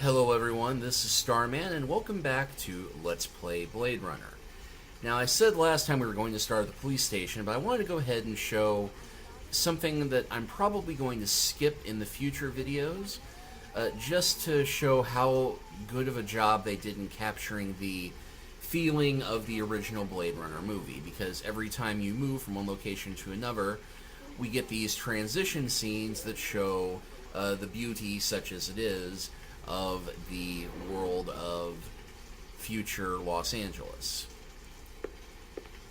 Hello everyone, this is Starman, and welcome back to Let's Play Blade Runner. Now, I said last time we were going to start at the police station, but I wanted to go ahead and show something that I'm probably going to skip in the future videos, just to show how good of a job they did in capturing the feeling of the original Blade Runner movie, because every time you move from one location to another, we get these transition scenes that show the beauty, such as it is, of the world of future Los Angeles.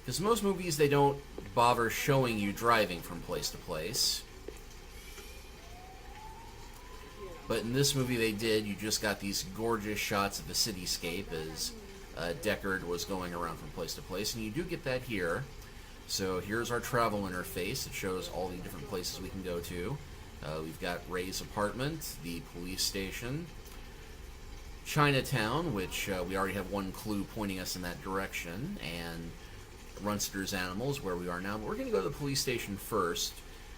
Because most movies, they don't bother showing you driving from place to place. But in this movie they did. You just got these gorgeous shots of the cityscape as Deckard was going around from place to place. And you do get that here. So here's our travel interface. It shows all the different places we can go to. We've got Ray's apartment, the police station, Chinatown, which we already have one clue pointing us in that direction, and Runster's Animals, where we are now. But we're going to go to the police station first,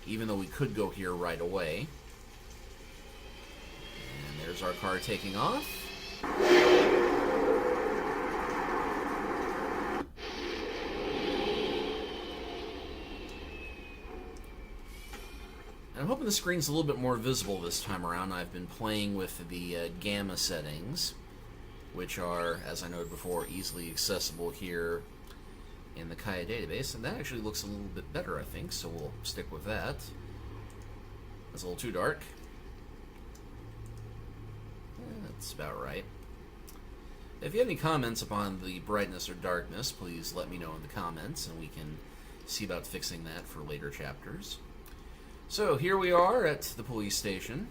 even though we could go here right away. And there's our car taking off. I'm hoping the screen's a little bit more visible this time around. I've been playing with the gamma settings, which are, as I noted before, easily accessible here in the Kaya database, and that actually looks a little bit better, I think, so we'll stick with that. It's a little too dark. That's about right. If you have any comments upon the brightness or darkness, please let me know in the comments, and we can see about fixing that for later chapters. So, here we are at the police station.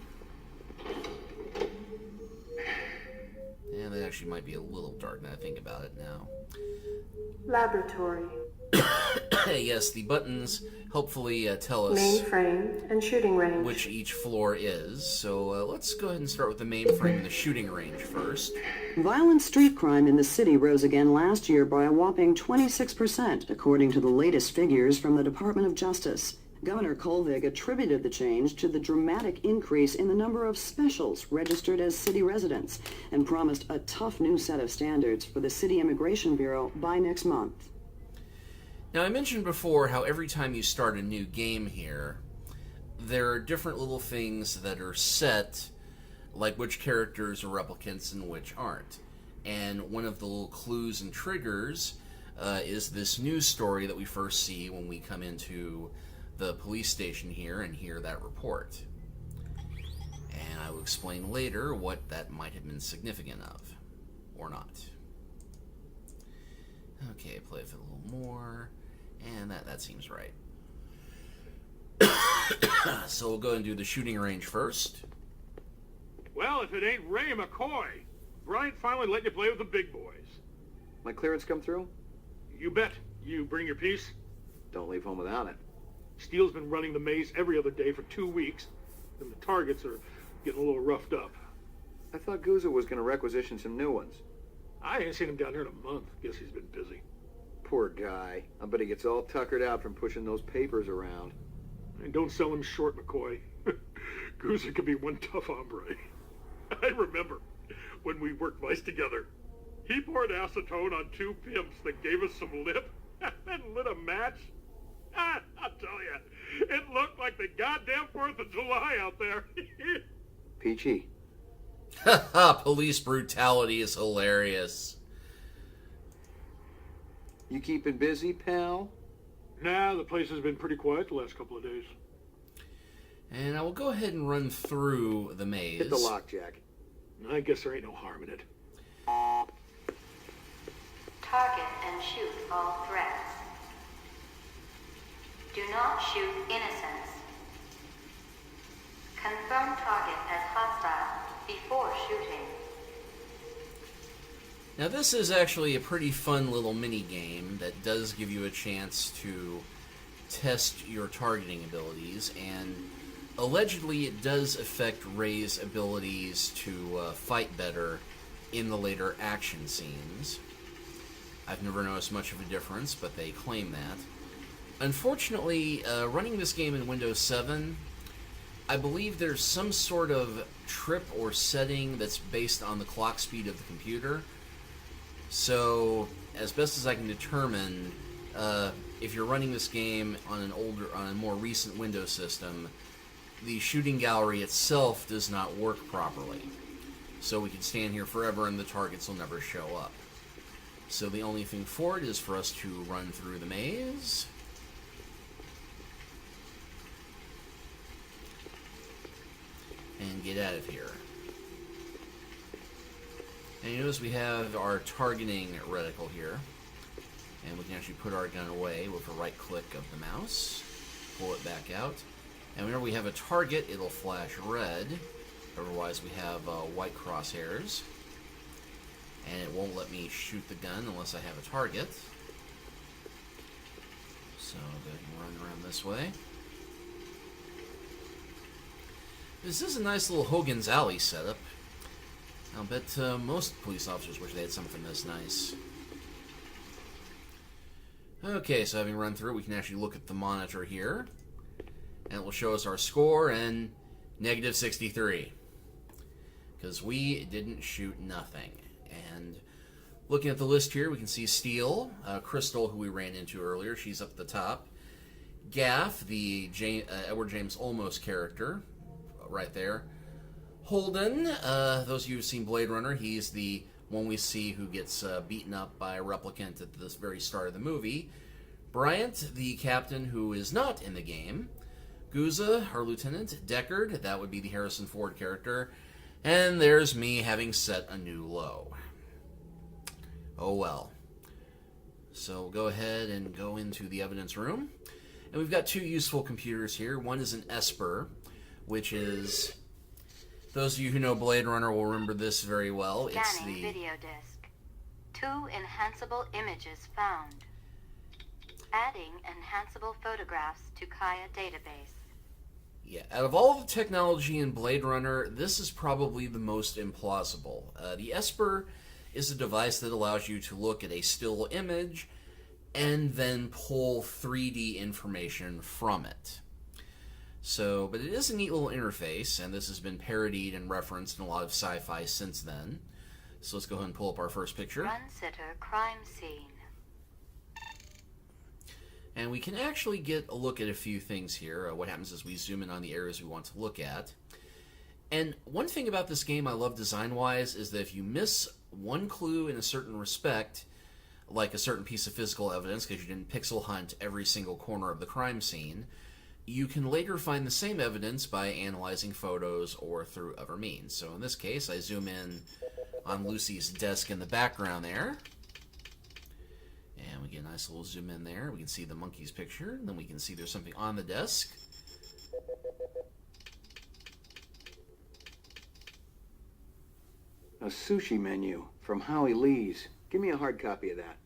And that actually might be a little dark now I think about it now. Laboratory. Yes, the buttons hopefully tell us Mainframe and shooting range. which each floor is. So let's go ahead and start with the mainframe and the shooting range first. Violent street crime in the city rose again last year by a whopping 26%, according to the latest figures from the Department of Justice. Governor Kolvig attributed the change to the dramatic increase in the number of specials registered as city residents and promised a tough new set of standards for the City Immigration Bureau by next month. Now, I mentioned before how every time you start a new game here, there are different little things that are set, like which characters are replicants and which aren't. And one of the little clues and triggers is this news story that we first see when we come into the police station here and hear that report. And I will explain later what that might have been significant of, or not. Okay, play it a little more, and that seems right. So we'll go and do the shooting range first. Well, if it ain't Ray McCoy, Brian finally let you play with the big boys. My clearance come through? You bet. You bring your piece? Don't leave home without it. Steele's been running the maze every other day for 2 weeks, and the targets are getting a little roughed up. I thought Gouza was going to requisition some new ones. I ain't seen him down here in a month. Guess he's been busy. Poor guy. I bet he gets all tuckered out from pushing those papers around. And don't sell him short, McCoy. Gouza could be one tough hombre. I remember when we worked mice together. He poured acetone on 2 pimps that gave us some lip and lit a match. I'll tell you, it looked like the goddamn 4th of July out there. Peachy. Haha, police brutality is hilarious. You keeping busy, pal? Nah, the place has been pretty quiet the last couple of days. And I will go ahead and run through the maze. Hit the lock, Jack. I guess there ain't no harm in it. Target and shoot all threats. Do not shoot innocents. Confirm target as hostile before shooting. Now this is actually a pretty fun little mini-game that does give you a chance to test your targeting abilities, and allegedly it does affect Ray's abilities to fight better in the later action scenes. I've never noticed much of a difference, but they claim that. Unfortunately, running this game in Windows 7, I believe there's some sort of trip or setting that's based on the clock speed of the computer. So, as best as I can determine, if you're running this game on a more recent Windows system, the shooting gallery itself does not work properly. So we can stand here forever and the targets will never show up. So the only thing for it is for us to run through the maze. And get out of here. And you notice we have our targeting reticle here. And we can actually put our gun away with a right click of the mouse. Pull it back out. And whenever we have a target, it'll flash red. Otherwise, we have white crosshairs. And it won't let me shoot the gun unless I have a target. So I'll go ahead and run around this way. This is a nice little Hogan's Alley setup. I'll bet most police officers wish they had something this nice. Okay, so having run through it, we can actually look at the monitor here. And it will show us our score and negative 63. Because we didn't shoot nothing. And looking at the list here, we can see Steele, Crystal, who we ran into earlier, she's up at the top. Gaff, the Edward James Olmos character, right there. Holden, those of you who've seen Blade Runner, he's the one we see who gets beaten up by a replicant at the very start of the movie. Bryant, the captain who is not in the game. Guza, our lieutenant. Deckard, that would be the Harrison Ford character. And there's me having set a new low. Oh well. So we'll go ahead and go into the evidence room. And we've got two useful computers here. One is an ESPER, which is... Those of you who know Blade Runner will remember this very well. It's Scanning the video disk. 2 enhanceable images found. Adding enhanceable photographs to Kaya database. Yeah, out of all the technology in Blade Runner, this is probably the most implausible. The ESPER is a device that allows you to look at a still image and then pull 3D information from it. So, but it is a neat little interface, and this has been parodied and referenced in a lot of sci-fi since then. So let's go ahead and pull up our first picture. Run sitter crime scene. And we can actually get a look at a few things here. What happens is we zoom in on the areas we want to look at. And one thing about this game I love design-wise is that if you miss one clue in a certain respect, like a certain piece of physical evidence, because you didn't pixel hunt every single corner of the crime scene, you can later find the same evidence by analyzing photos or through other means. So in this case, I zoom in on Lucy's desk in the background there. And we get a nice little zoom in there. We can see the monkey's picture. And then we can see there's something on the desk. A sushi menu from Howie Lee's. Give me a hard copy of that.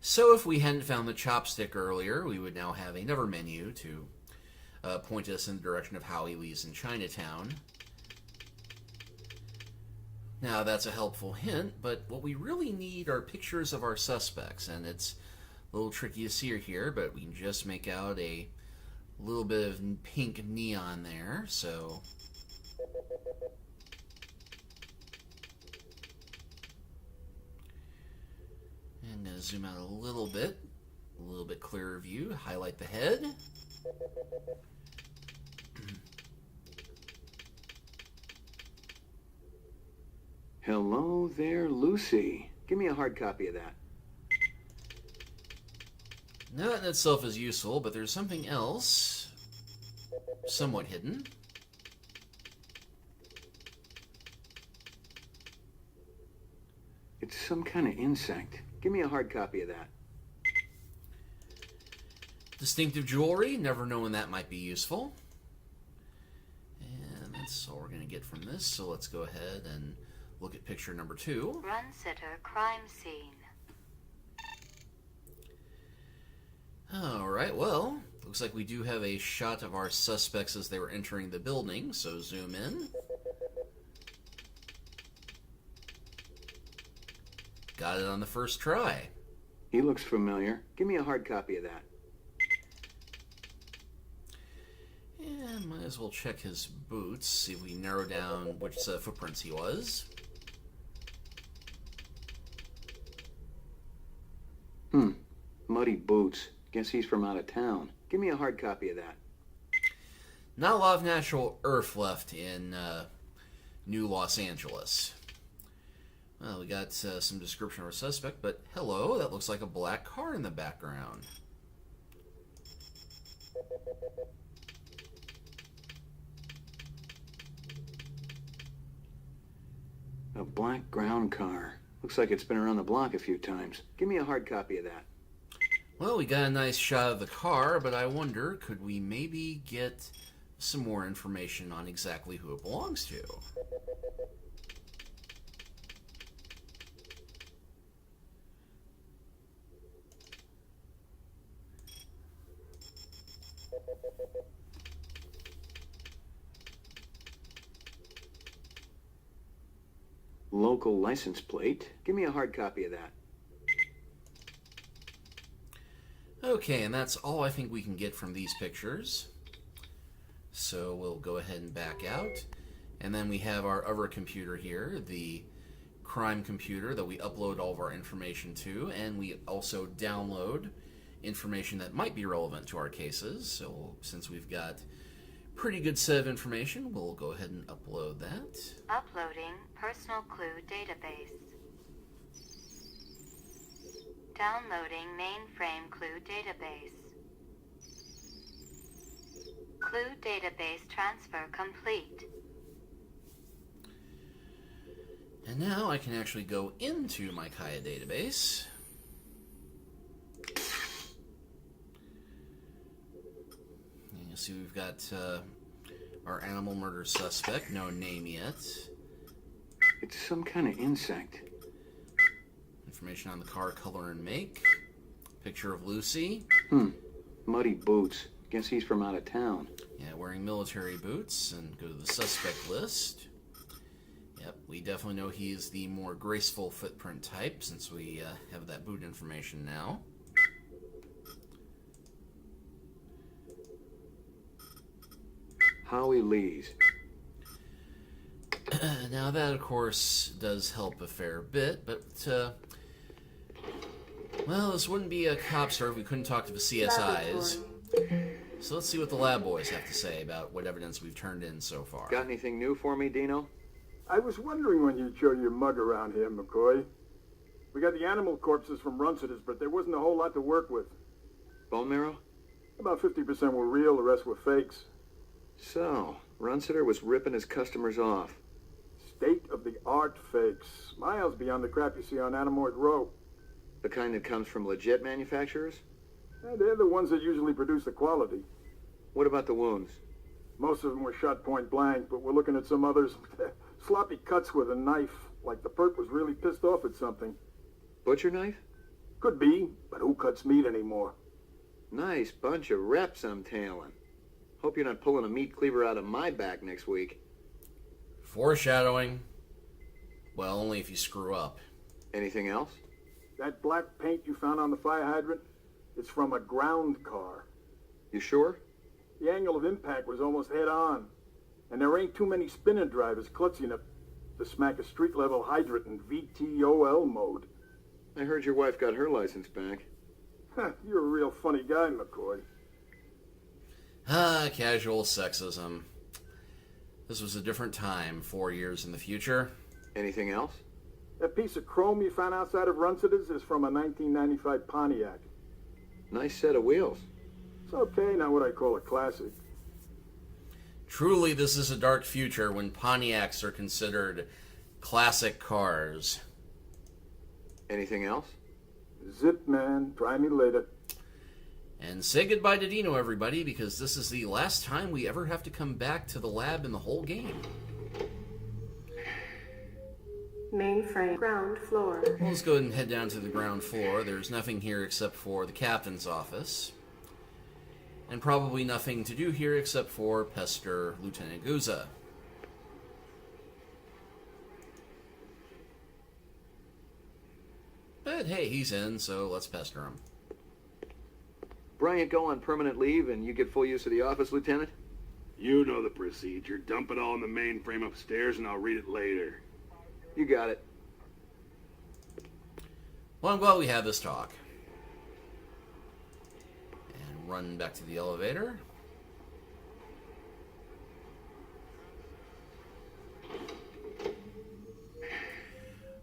So if we hadn't found the chopstick earlier, we would now have another menu to point us in the direction of Howie Lee's in Chinatown. Now that's a helpful hint, but what we really need are pictures of our suspects, and it's a little tricky to see here, but we can just make out a little bit of pink neon there, so... And I'm going to zoom out a little bit clearer view, highlight the head. Hello there, Lucy. Give me a hard copy of that. Now that in itself is useful, but there's something else, somewhat hidden. It's some kind of insect. Give me a hard copy of that. Distinctive jewelry, never know when that might be useful. And that's all we're going to get from this, so let's go ahead and look at picture number 2. Run sitter crime scene. Alright, well, looks like we do have a shot of our suspects as they were entering the building, so zoom in. Got it on the first try. He looks familiar. Give me a hard copy of that. And Might as well check his boots, see if we narrow down which set of footprints he was. Muddy boots. Guess he's from out of town. Give me a hard copy of that. Not a lot of natural earth left in New Los Angeles. Well, we got some description of our suspect, but hello, that looks like a black car in the background. A black ground car. Looks like it's been around the block a few times. Give me a hard copy of that. Well, we got a nice shot of the car, but I wonder, could we maybe get some more information on exactly who it belongs to? Local license plate. Give me a hard copy of that. Okay, and that's all I think we can get from these pictures. So we'll go ahead and back out. And then we have our other computer here, the crime computer that we upload all of our information to, and we also download information that might be relevant to our cases. So since we've got a pretty good set of information, we'll go ahead and upload that. Uploading personal clue database. Downloading mainframe clue database. Clue database transfer complete. And now I can actually go into my Kaya database. And you'll see we've got our animal murder suspect, no name yet. It's some kind of insect. Information on the car, color, and make. Picture of Lucy. Muddy boots. Guess he's from out of town. Yeah, wearing military boots. And go to the suspect list. Yep, we definitely know he's the more graceful footprint type, since we have that boot information now. Howie Lees. Now that, of course, does help a fair bit, but, well, this wouldn't be a cop story if we couldn't talk to the CSIs. So let's see what the lab boys have to say about what evidence we've turned in so far. Got anything new for me, Dino? I was wondering when you'd show your mug around here, McCoy. We got the animal corpses from Runcitas, but there wasn't a whole lot to work with. Bone marrow? About 50% were real, the rest were fakes. So, Runciter was ripping his customers off. State-of-the-art fakes. Miles beyond the crap you see on Anamoid Row. The kind that comes from legit manufacturers? They're the ones that usually produce the quality. What about the wounds? Most of them were shot point blank, but we're looking at some others. Sloppy cuts with a knife, like the perp was really pissed off at something. Butcher knife? Could be, but who cuts meat anymore? Nice bunch of reps I'm tailing. Hope you're not pulling a meat cleaver out of my back next week. Foreshadowing. Well, only if you screw up. Anything else? That black paint you found on the fire hydrant? It's from a ground car. You sure? The angle of impact was almost head on. And there ain't too many spinner drivers clutching up to smack a street-level hydrant in VTOL mode. I heard your wife got her license back. You're a real funny guy, McCoy. Casual sexism. This was a different time, 4 years in the future. Anything else? That piece of chrome you found outside of Runcitas is from a 1995 Pontiac. Nice set of wheels. It's okay, not what I call a classic. Truly, this is a dark future when Pontiacs are considered classic cars. Anything else? Zip, man. Try me later. And say goodbye to Dino, everybody, because this is the last time we ever have to come back to the lab in the whole game. Mainframe. Ground floor. Well, let's go ahead and head down to the ground floor. There's nothing here except for the captain's office. And probably nothing to do here except for pester Lieutenant Guza. But hey, he's in, so let's pester him. Bryant go on permanent leave and you get full use of the office, Lieutenant? You know the procedure. Dump it all in the mainframe upstairs and I'll read it later. You got it. Well, I'm glad we had this talk. And run back to the elevator.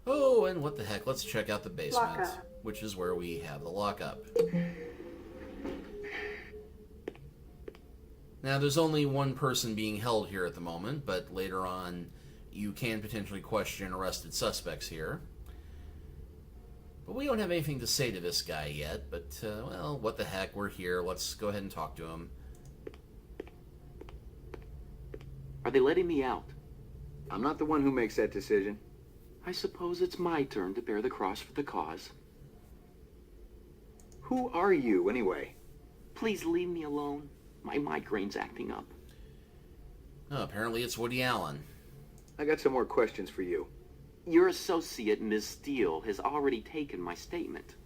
Oh, and what the heck? Let's check out the basement, Lockup. which is where we have the lockup. Now, there's only one person being held here at the moment, but later on you can potentially question arrested suspects here. But we don't have anything to say to this guy yet, but, well, what the heck, we're here. Let's go ahead and talk to him. Are they letting me out? I'm not the one who makes that decision. I suppose it's my turn to bear the cross for the cause. Who are you, anyway? Please leave me alone. My migraine's acting up. Oh, apparently it's Woody Allen. I got some more questions for you. Your associate, Ms. Steele, has already taken my statement.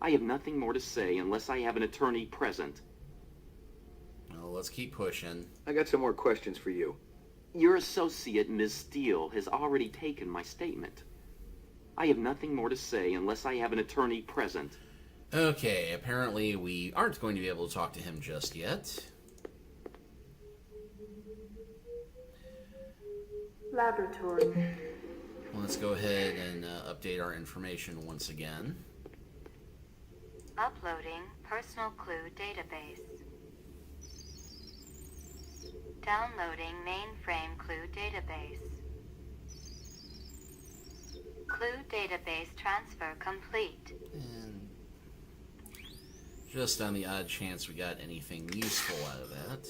I have nothing more to say unless I have an attorney present. Well, let's keep pushing. I got some more questions for you. Your associate, Ms. Steele, has already taken my statement. I have nothing more to say unless I have an attorney present. Okay, apparently we aren't going to be able to talk to him just yet. Laboratory. Let's go ahead and update our information once again. Uploading personal clue database. Downloading mainframe clue database. Clue database transfer complete. And just on the odd chance we got anything useful out of that.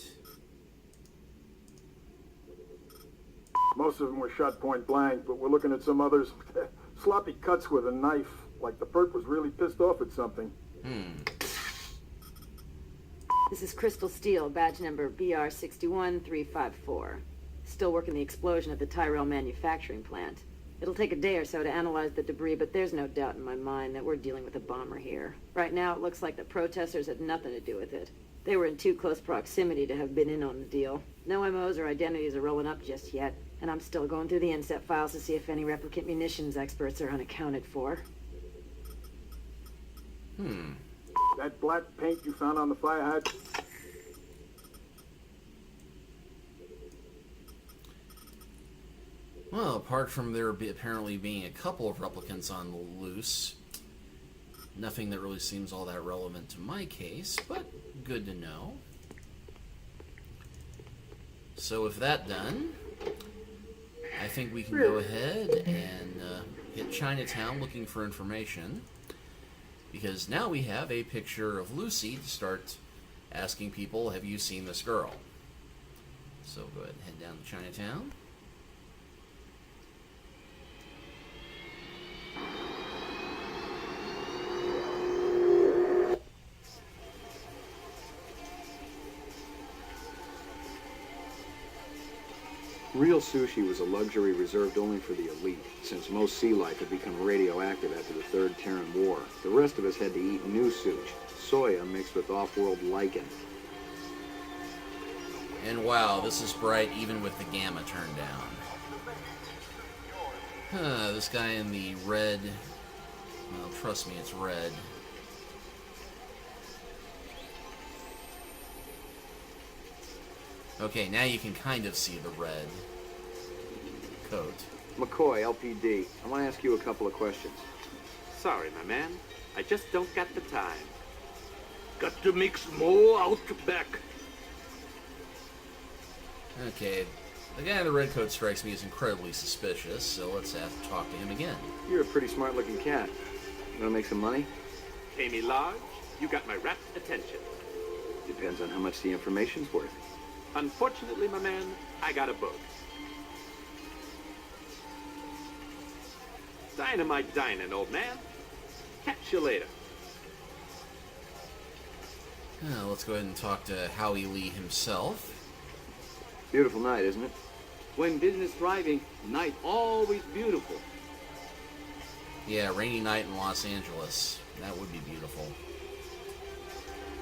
Most of them were shot point blank, but we're looking at some others. Sloppy cuts with a knife, like the perp was really pissed off at something. This is Crystal Steele, badge number BR61354. Still working the explosion at the Tyrell manufacturing plant. It'll take a day or so to analyze the debris, but there's no doubt in my mind that we're dealing with a bomber here. Right now, it looks like the protesters had nothing to do with it. They were in too close proximity to have been in on the deal. No MOs or identities are rolling up just yet, and I'm still going through the inset files to see if any replicant munitions experts are unaccounted for. That black paint you found on the fire hydrant? Well, apart from there apparently being a couple of replicants on the loose, nothing that really seems all that relevant to my case, but good to know. So with that done, I think we can go ahead and hit Chinatown looking for information, because now we have a picture of Lucy to start asking people, have you seen this girl? So go ahead and head down to Chinatown. Real sushi was a luxury reserved only for the elite, since most sea life had become radioactive after the Third Terran War. The rest of us had to eat new sushi, soya mixed with off-world lichen. And wow, this is bright even with the gamma turned down. This guy in the red, well, trust me, it's red. Okay, now you can kind of see the red coat. McCoy, LPD, I want to ask you a couple of questions. Sorry, my man. I just don't got the time. Got to mix more out back. Okay, the guy in the red coat strikes me as incredibly suspicious, so let's talk to him again. You're a pretty smart-looking cat. You want to make some money? Pay me large, you got my rapt attention. Depends on how much the information's worth. Unfortunately, my man, I got a book. Dynamite dining, old man. Catch you later. Let's go ahead and talk to Howie Lee himself. Beautiful night, isn't it? When business thriving, night always beautiful. Yeah, rainy night in Los Angeles. That would be beautiful.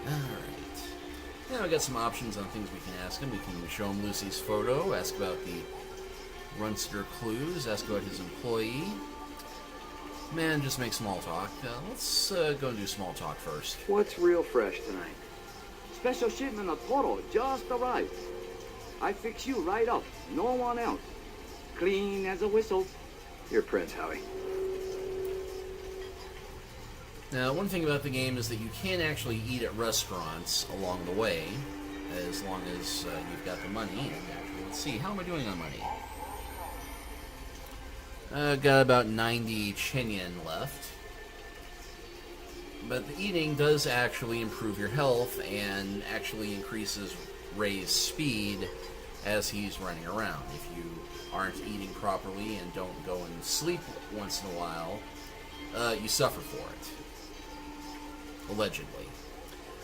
Alright. Now we got some options on things we can ask him. We can show him Lucy's photo, ask about the Runster clues, ask about his employee. Man, just make small talk. Let's go and do small talk first. What's real fresh tonight? Special shipment of Toro just arrived. I fix you right up. No one else. Clean as a whistle. You're Prince, Howie. Now, one thing about the game is that you can actually eat at restaurants along the way, as long as you've got the money. And let's see, how am I doing on money? Got about 90 Chinyan left. But the eating does actually improve your health and actually increases Ray's speed as he's running around. If you aren't eating properly and don't go and sleep once in a while, you suffer for it. Allegedly.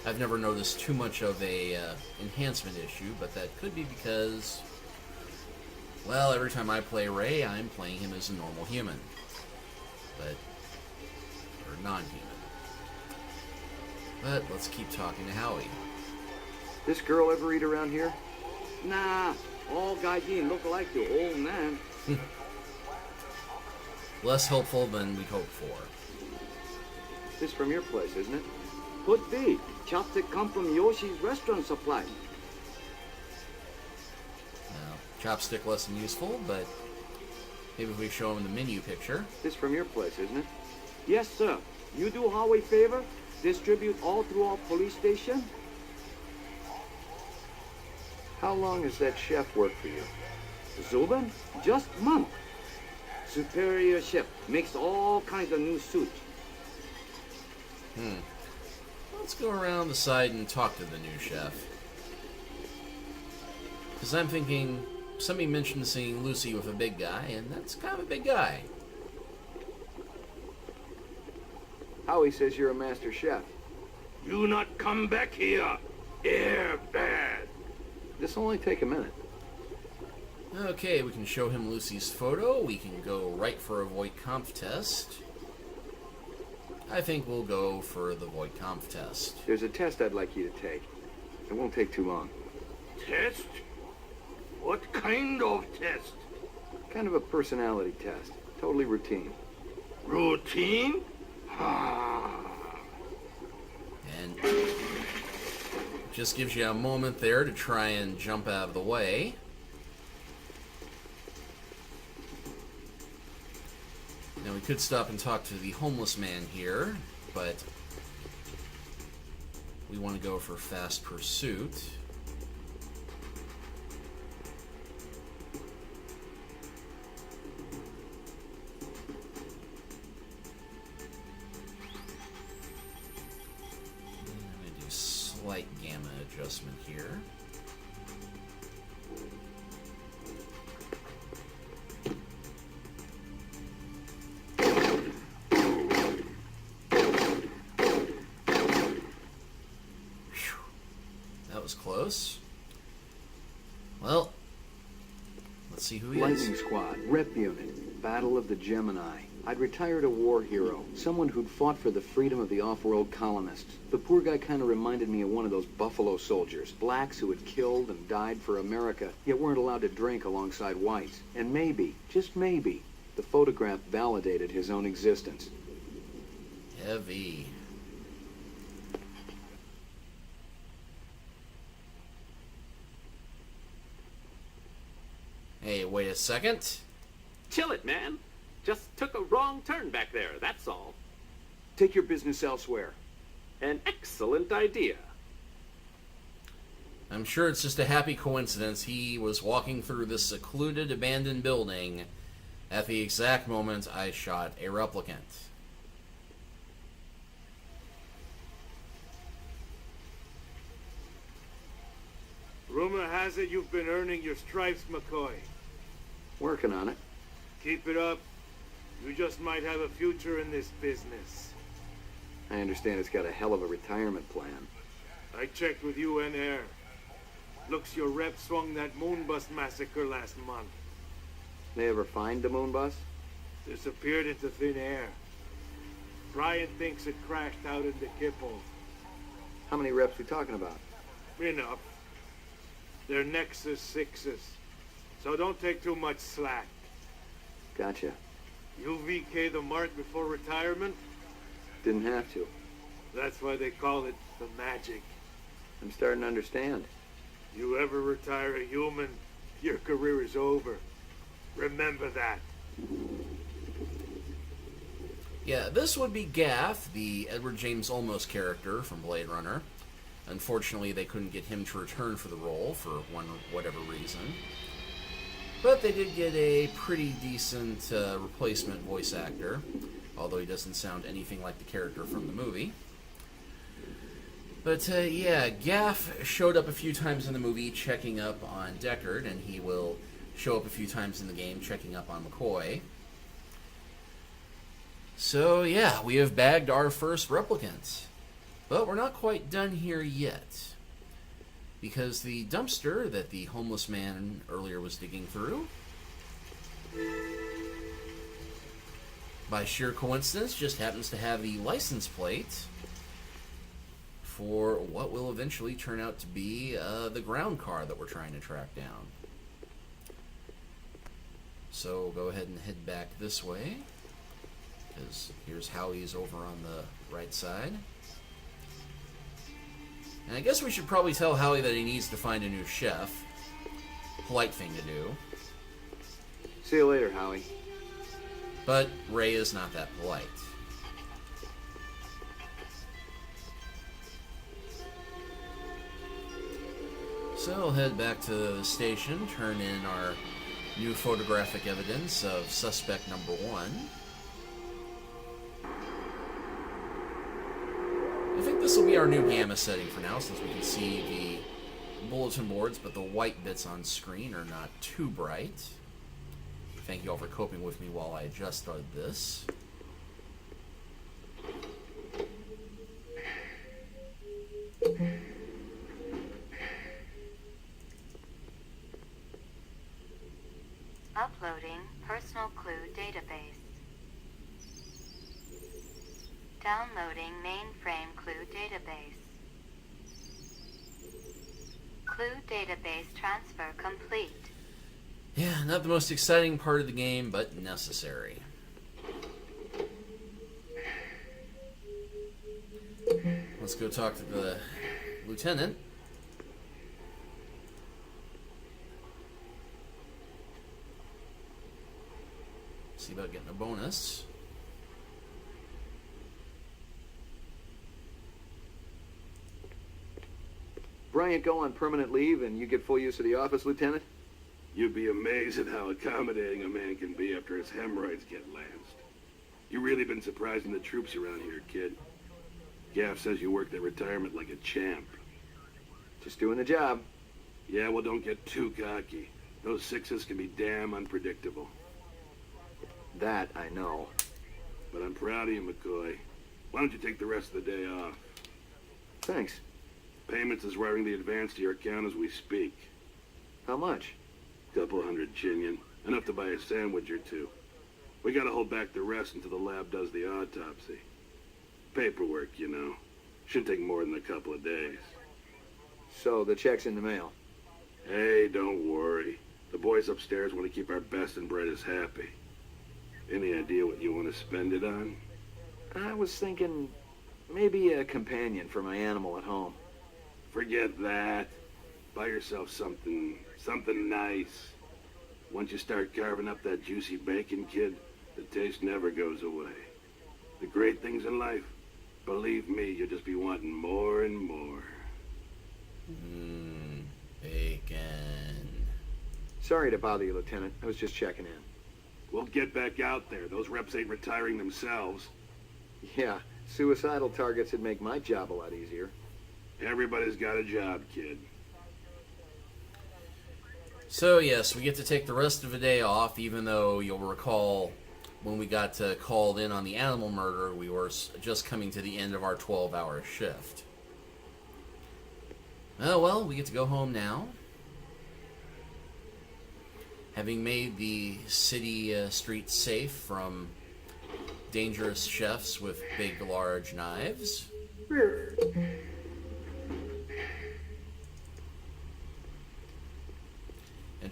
I've never noticed too much of a enhancement issue, but that could be because, well, every time I play Ray, I'm playing him as a normal human. Or non-human. But let's keep talking to Howie. This girl ever eat around here? Nah, all Gaijin look like the old man. Less helpful than we'd hoped for. This from your place, isn't it? Could be. Chopstick come from Yoshi's restaurant supply. Now, chopstick less than useful, but maybe if we show him the menu picture. This from your place, isn't it? Yes, sir. You do Howie favor? Distribute all through our police station? How long has that chef worked for you? Zubin? Just month. Superior chef. Makes all kinds of new suits. Let's go around the side and talk to the new chef. Because I'm thinking, somebody mentioned seeing Lucy with a big guy, and that's kind of a big guy. Howie says you're a master chef. Do not come back here. Air bad. This'll only take a minute. Okay, we can show him Lucy's photo. We can go right for a Voight-Kampff test. I think we'll go for the Voight-Kampff test. There's a test I'd like you to take. It won't take too long. Test? What kind of test? Kind of a personality test. Totally routine. Routine? And just gives you a moment there to try and jump out of the way. Now we could stop and talk to the homeless man here, but we want to go for fast pursuit. I'm going to do slight gamma adjustment here. Close. Well, let's see who he Lightning is. Squad, Rep Unit, Battle of the Gemini. I'd retired a war hero, someone who'd fought for the freedom of the off-world colonists. The poor guy kind of reminded me of one of those Buffalo soldiers, blacks who had killed and died for America, yet weren't allowed to drink alongside whites. And maybe, just maybe, the photograph validated his own existence. Heavy. Hey, wait a second. Chill it, man. Just took a wrong turn back there, that's all. Take your business elsewhere. An excellent idea. I'm sure it's just a happy coincidence he was walking through this secluded, abandoned building at the exact moment I shot a replicant. Rumor has it you've been earning your stripes, McCoy. Working on it. Keep it up. You just might have a future in this business. I understand it's got a hell of a retirement plan. I checked with UN Air. Looks your rep swung that moon bus massacre last month. They ever find the moon bus? Disappeared into thin air. Brian thinks it crashed out in the Kipple. How many reps we talking about? Enough. They're Nexus 6s, so don't take too much slack. Gotcha. You VK the Mart before retirement? Didn't have to. That's why they call it the magic. I'm starting to understand. You ever retire a human, your career is over. Remember that. Yeah, this would be Gaff, the Edward James Olmos character from Blade Runner. Unfortunately, they couldn't get him to return for the role for whatever reason. But they did get a pretty decent replacement voice actor, although he doesn't sound anything like the character from the movie. But yeah, Gaff showed up a few times in the movie checking up on Deckard, and he will show up a few times in the game checking up on McCoy. So yeah, we have bagged our first replicant. But we're not quite done here yet, because the dumpster that the homeless man earlier was digging through, by sheer coincidence, just happens to have the license plate for what will eventually turn out to be the ground car that we're trying to track down. So we'll go ahead and head back this way, because here's Howie's over on the right side. And I guess we should probably tell Howie that he needs to find a new chef. Polite thing to do. See you later, Howie. But Ray is not that polite. So we'll head back to the station, turn in our new photographic evidence of suspect number 1. I think this will be our new gamma setting for now, since we can see the bulletin boards, but the white bits on screen are not too bright. Thank you all for coping with me while I adjusted this. Uploading personal clue database. Downloading mainframe clue database. Clue database transfer complete. Yeah, not the most exciting part of the game, but necessary. Let's go talk to the lieutenant. See about getting a bonus. Bryant go on permanent leave and you get full use of the office, Lieutenant? You'd be amazed at how accommodating a man can be after his hemorrhoids get lanced. You really been surprising the troops around here, kid. Gaff says you worked at retirement like a champ. Just doing the job. Yeah, well, don't get too cocky. Those 6s can be damn unpredictable. That I know. But I'm proud of you, McCoy. Why don't you take the rest of the day off? Thanks. Payments is wiring the advance to your account as we speak. How much? Couple hundred chinion. Enough to buy a sandwich or two. We gotta hold back the rest until the lab does the autopsy. Paperwork, you know. Should take more than a couple of days. So the check's in the mail? Hey, don't worry. The boys upstairs want to keep our best and brightest happy. Any idea what you want to spend it on? I was thinking maybe a companion for my animal at home. Forget that. Buy yourself something nice. Once you start carving up that juicy bacon, kid, the taste never goes away. The great things in life, believe me, you'll just be wanting more and more. Bacon. Sorry to bother you, Lieutenant. I was just checking in. We'll get back out there. Those reps ain't retiring themselves. Yeah, suicidal targets would make my job a lot easier. Everybody's got a job, kid. So yes, we get to take the rest of the day off, even though you'll recall when we got called in on the animal murder, we were just coming to the end of our 12-hour shift. Oh well, we get to go home now. Having made the city streets safe from dangerous chefs with big, large knives. Ruth.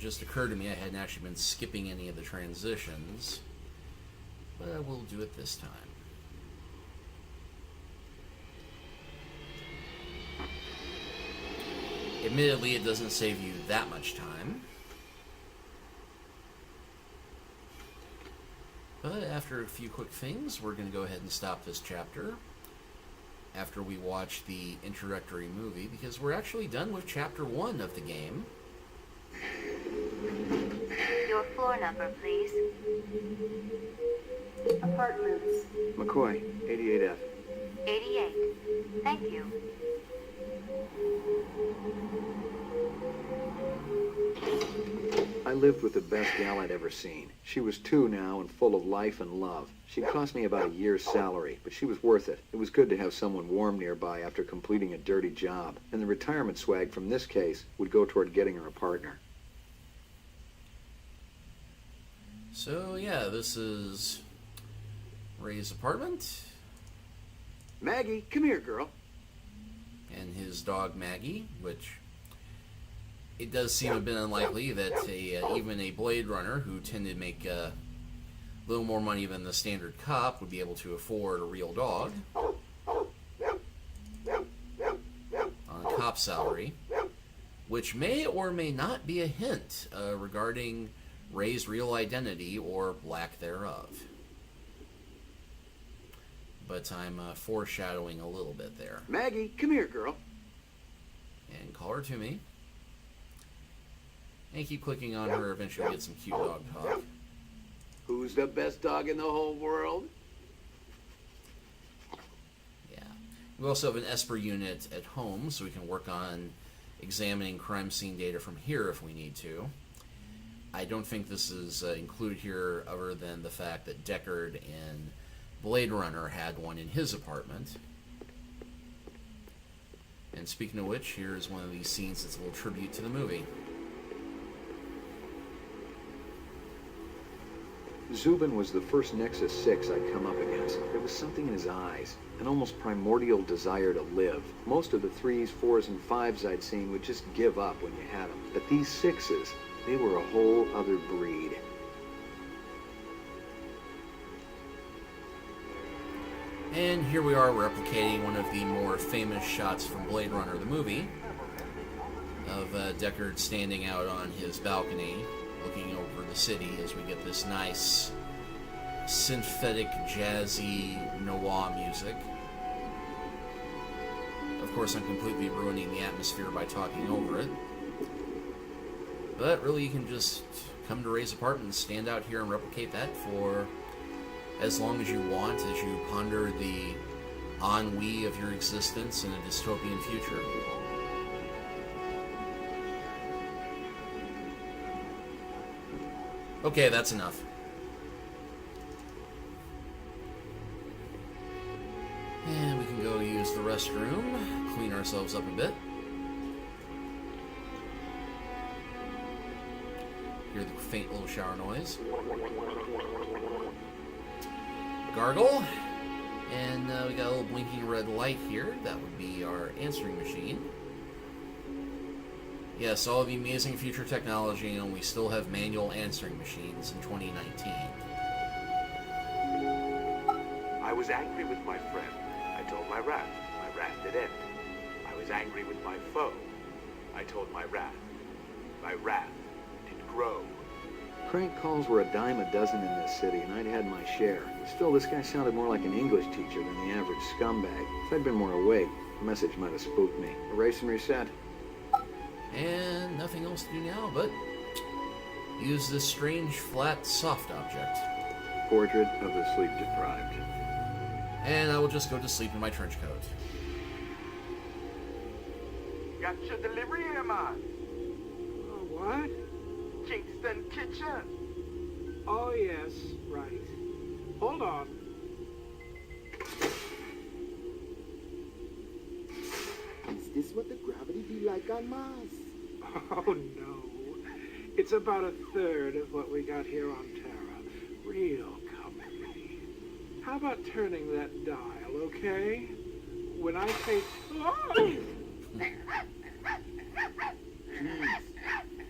just occurred to me I hadn't actually been skipping any of the transitions, but I will do it this time. Admittedly, it doesn't save you that much time. But after a few quick things, we're going to go ahead and stop this chapter after we watch the introductory movie, because we're actually done with Chapter 1 of the game. Your floor number, please. Apartments. McCoy, 88F. 88. Thank you. I lived with the best gal I'd ever seen. She was 2 now and full of life and love. She'd cost me about a year's salary, but she was worth it. It was good to have someone warm nearby after completing a dirty job, and the retirement swag from this case would go toward getting her a partner. So yeah, this is Ray's apartment. Maggie, come here, girl. And his dog Maggie, which it does seem a bit unlikely that even a Blade Runner who tended to make a little more money than the standard cop would be able to afford a real dog on a cop salary, which may or may not be a hint regarding Ray's real identity or lack thereof. But I'm foreshadowing a little bit there. Maggie, come here, girl. And call her to me. And keep clicking on her, eventually get some cute dog talk. Who's the best dog in the whole world? Yeah. We also have an ESPER unit at home, so we can work on examining crime scene data from here if we need to. I don't think this is included here other than the fact that Deckard in Blade Runner had one in his apartment. And speaking of which, here's one of these scenes that's a little tribute to the movie. Zubin was the first Nexus 6 I'd come up against. There was something in his eyes, an almost primordial desire to live. Most of the 3s, 4s, and 5s I'd seen would just give up when you had them. But these 6s, they were a whole other breed. And here we are replicating one of the more famous shots from Blade Runner, the movie, of Deckard standing out on his balcony, looking over the city as we get this nice synthetic, jazzy, noir music. Of course, I'm completely ruining the atmosphere by talking over it. But really, you can just come to Ray's apartment and stand out here and replicate that for as long as you want, as you ponder the ennui of your existence in a dystopian future. Okay, that's enough. And we can go use the restroom, clean ourselves up a bit. Hear the faint little shower noise. Gargle. And we got a little blinking red light here. That would be our answering machine. Yes, all of the amazing future technology, and we still have manual answering machines in 2019. I was angry with my friend. I told my wrath. My wrath did end. I was angry with my foe. I told my wrath. My wrath did grow. Crank calls were a dime a dozen in this city, and I'd had my share. Still, this guy sounded more like an English teacher than the average scumbag. If I'd been more awake, the message might have spooked me. Erase and reset. And nothing else to do now but use this strange, flat, soft object. Portrait of the sleep-deprived. And I will just go to sleep in my trench coat. Got your delivery here, man. What? Kingston Kitchen. Oh, yes, right. Hold on. Is this what the gravity be like on Mars? Oh, no. It's about a third of what we got here on Terra. Real comfy. How about turning that dial, okay? When I say... Please,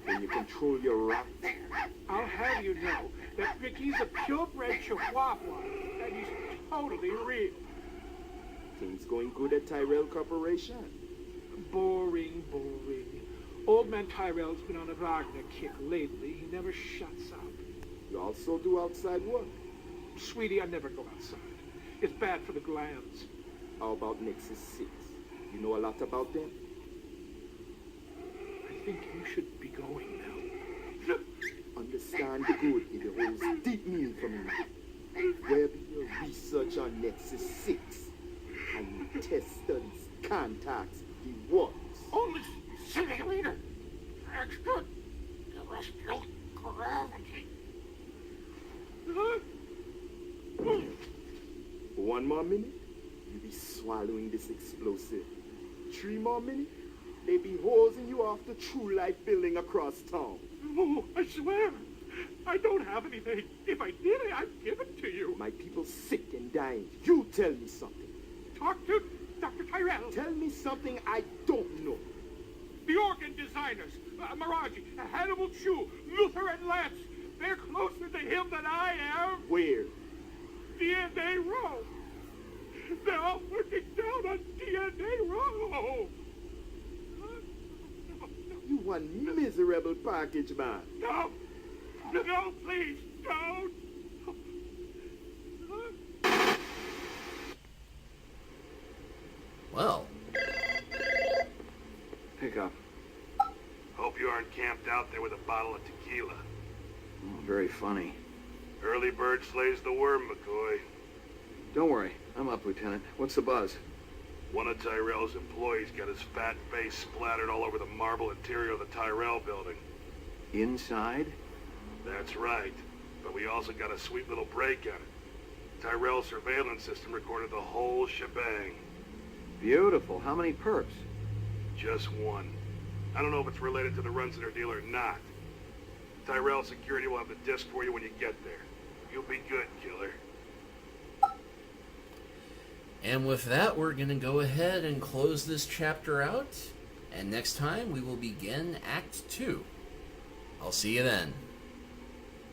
when you control your wrath? I'll have you know that Ricky's a purebred Chihuahua, and he's totally real. Things going good at Tyrell Corporation? Boring. Old man Tyrell's been on a Wagner kick lately. He never shuts up. You also do outside work? Sweetie, I never go outside. It's bad for the glands. How about Nexus 6? You know a lot about them? I think you should be going now. Understand the good, it holds deep meaning for me. Where be your research on Nexus 6? And your test studies, contacts, the works? Only simulator. Extra terrestrial gravity. One more minute, you'll be swallowing this explosive. 3 more minutes, they be hosing you off the True Life building across town. No, I swear. I don't have anything. If I did, I'd give it to you. My people sick and dying. You tell me something. Talk to Dr. Tyrell. Tell me something I don't know. The organ designers, Miraji, Hannibal Chu, Luther and Lance. They're closer to him than I am. Where? DNA Row. They're all working down on DNA Row. You one miserable package man. No, please, don't. Well. Pick up. Hope you aren't camped out there with a bottle of tequila. Oh, very funny. Early bird slays the worm, McCoy. Don't worry. I'm up, Lieutenant. What's the buzz? One of Tyrell's employees got his fat face splattered all over the marble interior of the Tyrell building. Inside? That's right. But we also got a sweet little break on it. Tyrell's surveillance system recorded the whole shebang. Beautiful. How many perps? Just one. I don't know if it's related to the Runseter deal or not. Tyrell Security will have the disc for you when you get there. You'll be good, killer. And with that, we're going to go ahead and close this chapter out. And next time, we will begin Act 2. I'll see you then.